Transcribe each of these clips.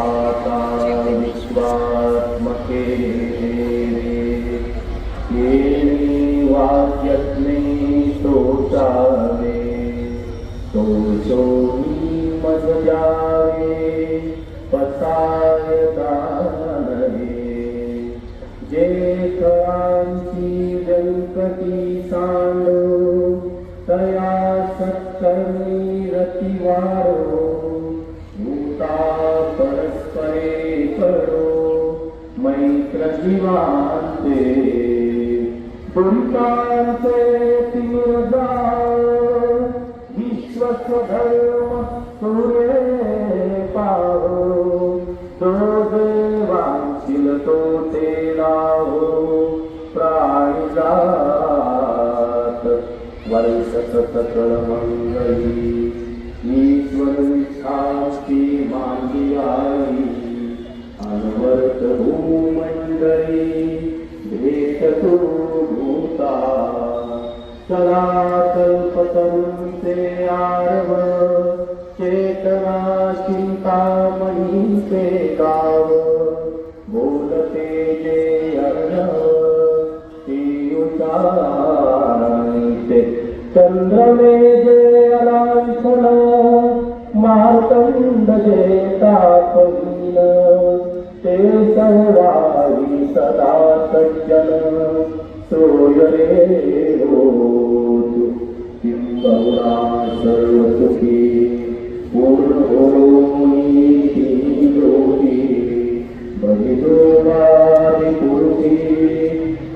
आता विश्वात्मके येनी वाक्यस्मे तोषावे तोषोनी मज जावे पसाय दानवे जे कांची व्यंकटी सांडो तया सत्कर्मी रतिवारो भूता परस्परे परो मैत्र जीवांते दुरितांते तीरदाव विश्वस्वधर्म सूर्ये पाहो तो देवांशील तो तेलाहो प्राणिजात वर्ष सकळ मंगली ईश्वर शास्ती मांगी आई अनवर्त भूमंडळी भेट तू भूता चला कल्पतरुंचे आरव चेतना चिंतामणी ते गाव बोलते जे अर्णव ती उचारते चंद्रमे जे अलांछन मार्तंड जे तापहीन ते सर्वारी सदा सज्जन सोय रे होतु किंबहुना सर्व सुखी पूर्ण होनी योगी बहिदोवादी पुरुषी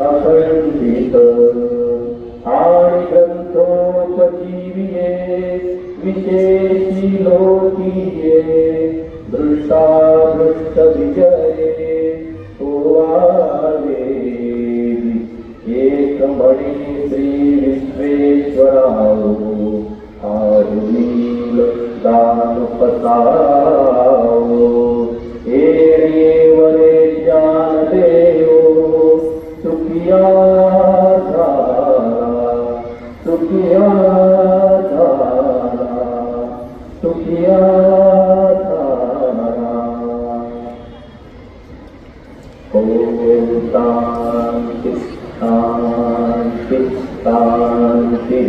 अखंडित आणि ग्रंथोपजीविये विशेषी लोकीये दृष्टादृष्ट विजये होवावे एक म्हणी श्री विश्वेश्वराव आरुणील दान पसाव एवरे ज्ञान देव सुखिया सुखिया सुखिया ओम शांति शांति शांति।